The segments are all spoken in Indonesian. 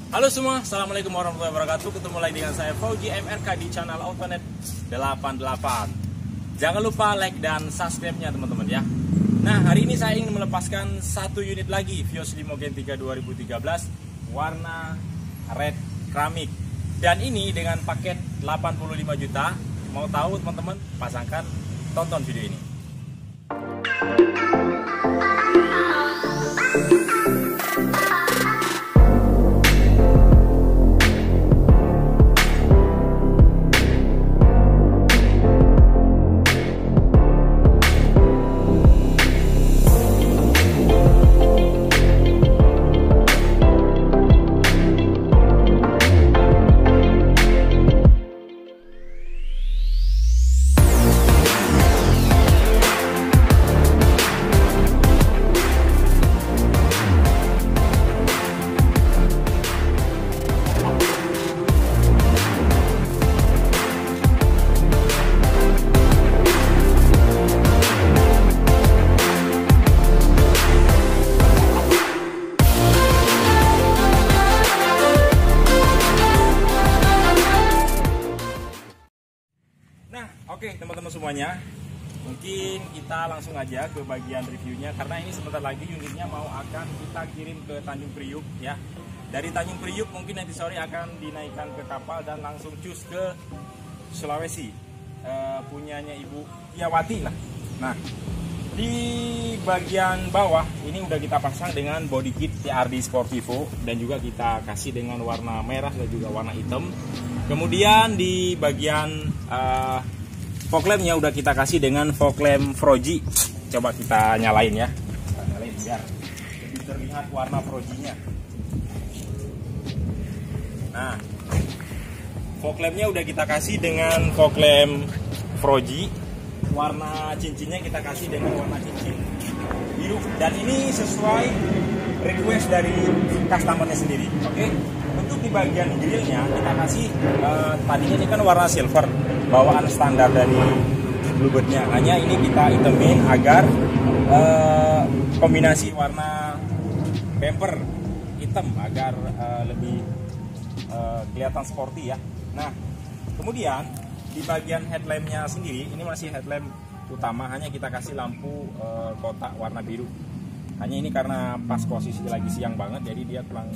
Halo semua, Assalamualaikum warahmatullahi wabarakatuh. Ketemu lagi dengan saya Fauji MRK di channel Autonet 88. Jangan lupa like dan subscribe-nya teman-teman ya. Nah, hari ini saya ingin melepaskan satu unit lagi Vios Limo Gen 3 2013 warna red keramik. Dan ini dengan paket 85 juta. Mau tahu teman-teman? Pasangkan, tonton video ini. Oke teman-teman semuanya, mungkin kita langsung aja ke bagian reviewnya karena ini sebentar lagi unitnya mau akan kita kirim ke Tanjung Priuk ya. Dari Tanjung Priuk mungkin nanti sore akan dinaikkan ke kapal dan langsung cus ke Sulawesi, punyanya Ibu Tiawati lah. Nah, di bagian bawah ini udah kita pasang dengan body kit TRD Sportivo dan juga kita kasih dengan warna merah dan juga warna hitam. Kemudian di bagian fog lampnya udah kita kasih dengan fog lamp Froji. Coba kita nyalain ya. Kita nyalain biar lebih terlihat warna Frojinya. Nah, fog lampnya udah kita kasih dengan fog lamp Froji. Warna cincinnya kita kasih dengan warna cincin biru. Dan ini sesuai request dari customernya sendiri. Oke. Untuk di bagian grillnya kita kasih tadinya ini kan warna silver bawaan standar dari Bluebirdnya, hanya ini kita hitamin agar kombinasi warna bumper hitam agar lebih kelihatan sporty ya. Nah, kemudian di bagian headlampnya sendiri ini masih headlamp utama, hanya kita kasih lampu kotak warna biru. Hanya ini karena pas posisi lagi siang banget jadi dia kurang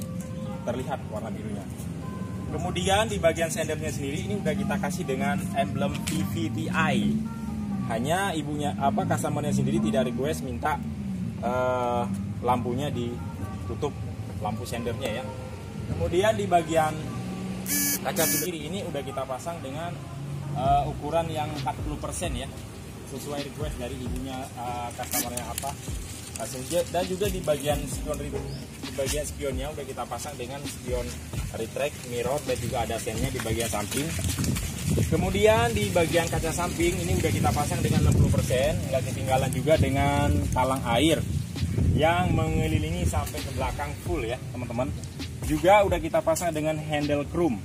terlihat warna birunya. Kemudian di bagian sendernya sendiri ini udah kita kasih dengan emblem PVTI. Hanya customernya sendiri tidak request minta lampunya ditutup, lampu sendernya ya. Kemudian di bagian kaca kiri ini udah kita pasang dengan ukuran yang 40% ya, sesuai request dari ibunya customernya apa. Dan juga di bagian spionnya udah kita pasang dengan spion retract mirror dan juga ada sennya di bagian samping. Kemudian di bagian kaca samping ini udah kita pasang dengan 60%, nggak ketinggalan juga dengan talang air yang mengelilingi sampai ke belakang full ya teman-teman. Juga udah kita pasang dengan handle chrome.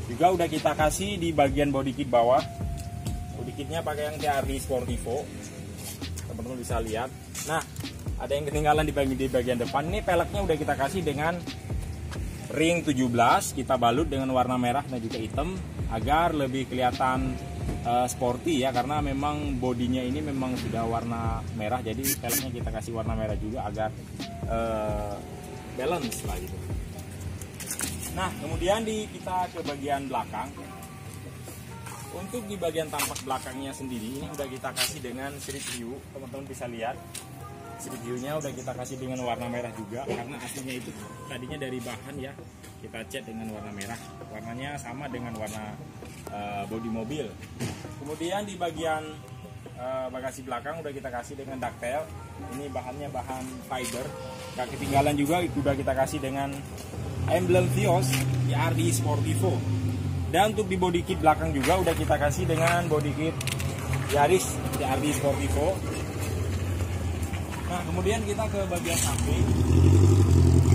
Juga udah kita kasih di bagian body kit bawah. Body kitnya pakai yang TRD Sportivo. Teman-teman bisa lihat. Nah, ada yang ketinggalan di bagian depan. Ini peleknya udah kita kasih dengan ring 17, kita balut dengan warna merah dan juga hitam agar lebih kelihatan sporty ya, karena memang bodinya ini memang sudah warna merah, jadi peleknya kita kasih warna merah juga agar balance lah gitu. Nah, kemudian kita ke bagian belakang. Untuk di bagian tampak belakangnya sendiri ini udah kita kasih dengan street view, teman-teman bisa lihat. Street view-nya udah kita kasih dengan warna merah juga karena aslinya itu tadinya dari bahan ya, kita cat dengan warna merah. Warnanya sama dengan warna bodi mobil. Kemudian di bagian bagasi belakang udah kita kasih dengan ductile. Ini bahannya bahan fiber. Gak ketinggalan juga udah kita kasih dengan emblem Vios TRD Sportivo. Dan untuk di body kit belakang juga udah kita kasih dengan body kit Yaris TRD Sportivo. Nah, kemudian kita ke bagian samping.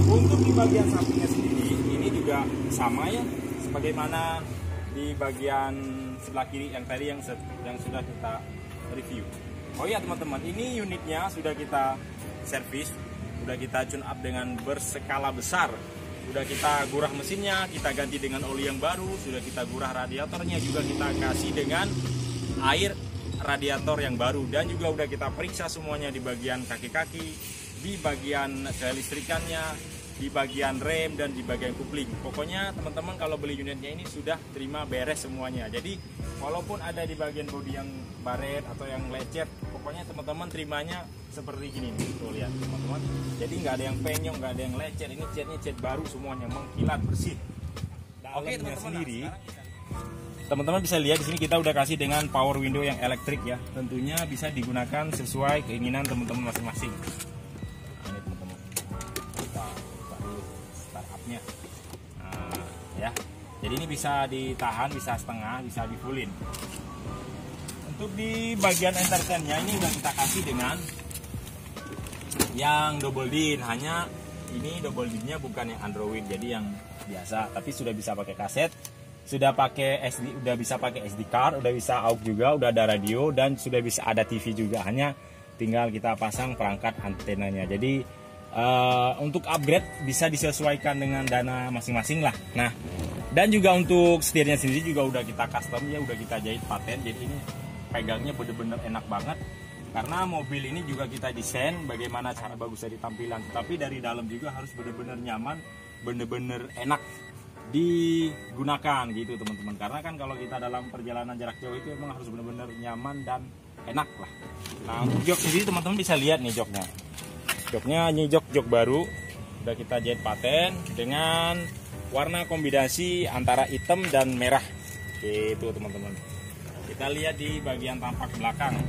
Untuk di bagian sampingnya sendiri ini juga sama ya, sebagaimana di bagian sebelah kiri yang tadi yang sudah kita review. Oh iya teman-teman, ini unitnya sudah kita servis, sudah kita tune up dengan berskala besar Sudah kita gurah mesinnya, kita ganti dengan oli yang baru, sudah kita gurah radiatornya, juga kita kasih dengan air radiator yang baru, dan juga udah kita periksa semuanya di bagian kaki-kaki, di bagian kelistrikannya, di bagian rem, dan di bagian kupling. Pokoknya teman-teman kalau beli unitnya ini sudah terima beres semuanya. Jadi walaupun ada di bagian bodi yang baret atau yang lecet, pokoknya teman-teman terimanya seperti gini nih, tuh lihat teman-teman. Jadi nggak ada yang penyong, nggak ada yang lecet. Ini catnya cat baru semuanya, mengkilat bersih. Oke teman-teman, sendiri teman-teman bisa lihat di sini kita udah kasih dengan power window yang elektrik ya. Tentunya bisa digunakan sesuai keinginan teman-teman masing-masing. Nah, ini teman-teman, kita buka dulu startupnya. Nah, ya. Jadi ini bisa ditahan, bisa setengah, bisa di fullin. Untuk di bagian entertainnya ini udah kita kasih dengan yang double din. Hanya ini double dinnya bukan yang Android, jadi yang biasa, tapi sudah bisa pakai kaset. Sudah pakai SD, udah bisa pakai SD card, udah bisa AUX juga, udah ada radio, dan sudah bisa ada TV juga. Hanya tinggal kita pasang perangkat antenanya. Jadi untuk upgrade bisa disesuaikan dengan dana masing-masing lah. Nah, dan juga untuk setirnya sendiri juga udah kita custom ya, udah kita jahit paten. Jadi ini pegangnya bener-bener enak banget. Karena mobil ini juga kita desain bagaimana cara bagus dari tampilan, tapi dari dalam juga harus bener-bener nyaman, bener-bener enak digunakan gitu teman-teman. Karena kan kalau kita dalam perjalanan jarak jauh itu emang harus benar-benar nyaman dan enak lah. Nah, untuk jok sendiri teman-teman bisa lihat nih joknya. Joknya ini jok baru, udah kita jahit paten dengan warna kombinasi antara hitam dan merah gitu teman-teman. Kita lihat di bagian tampak belakang.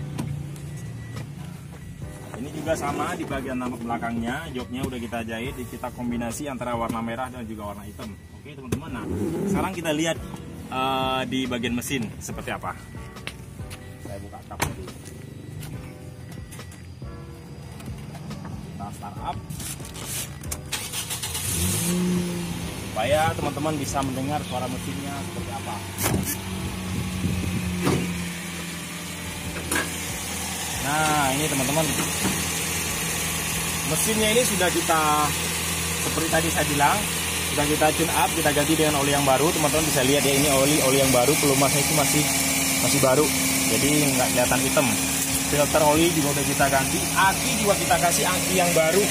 Ini juga sama, di bagian tampak belakangnya joknya udah kita jahit, kita kombinasi antara warna merah dan juga warna hitam. Oke teman-teman, nah sekarang kita lihat di bagian mesin seperti apa. Saya buka kap dulu. Kita start up supaya teman-teman bisa mendengar suara mesinnya seperti apa. Nah ini teman-teman, mesinnya ini sudah kita, seperti tadi saya bilang, sudah kita tune up, kita ganti dengan oli yang baru. Teman-teman bisa lihat ya, ini oli yang baru, pelumasnya itu masih baru, jadi nggak kelihatan hitam. Filter oli juga udah kita ganti, aki juga kita kasih aki yang baru.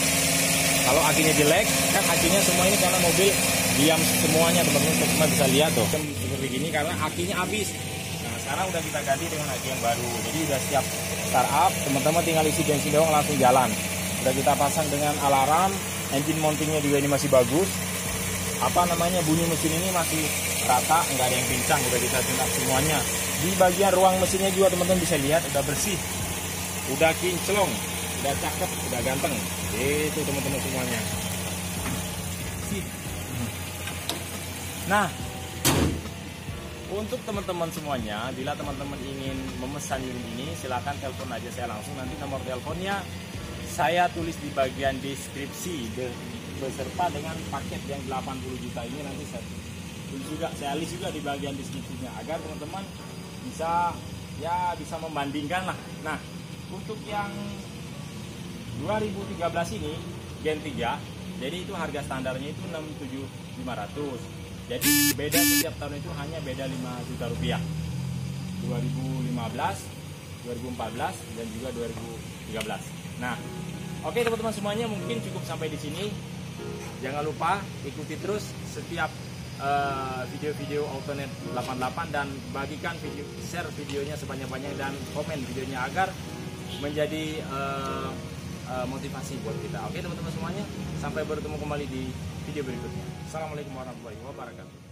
Kalau akinya jelek, kan akinya semua ini karena mobil diam semuanya teman-teman bisa lihat tuh seperti gini karena akinya habis. Nah sekarang udah kita ganti dengan aki yang baru, jadi udah siap startup. Teman-teman tinggal isi bensin doang langsung jalan. Udah kita pasang dengan alarm, engine mountingnya juga ini masih bagus. Bunyi mesin ini masih rata, nggak ada yang pincang, udah kita tune up semuanya. Di bagian ruang mesinnya juga teman-teman bisa lihat udah bersih, udah kinclong, udah cakep, udah ganteng. Itu teman-teman semuanya. Nah, untuk teman-teman semuanya, bila teman-teman ingin memesan unit ini, silahkan telepon aja saya langsung. Nanti nomor teleponnya saya tulis di bagian deskripsi beserta dengan paket yang 80 juta ini. Nanti saya list juga di bagian deskripsinya agar teman-teman bisa membandingkan lah. Nah, untuk yang 2013 ini Gen 3, jadi itu harga standarnya itu 67.500. Jadi beda setiap tahun itu hanya beda 5 juta rupiah. 2015, 2014 dan juga 2013. Nah, oke teman-teman semuanya, mungkin cukup sampai di sini. Jangan lupa ikuti terus setiap video-video Autonet 88 dan bagikan share videonya sebanyak-banyaknya dan komen videonya agar menjadi motivasi buat kita. Oke teman-teman semuanya, sampai bertemu kembali di video berikutnya. Assalamualaikum warahmatullahi wabarakatuh.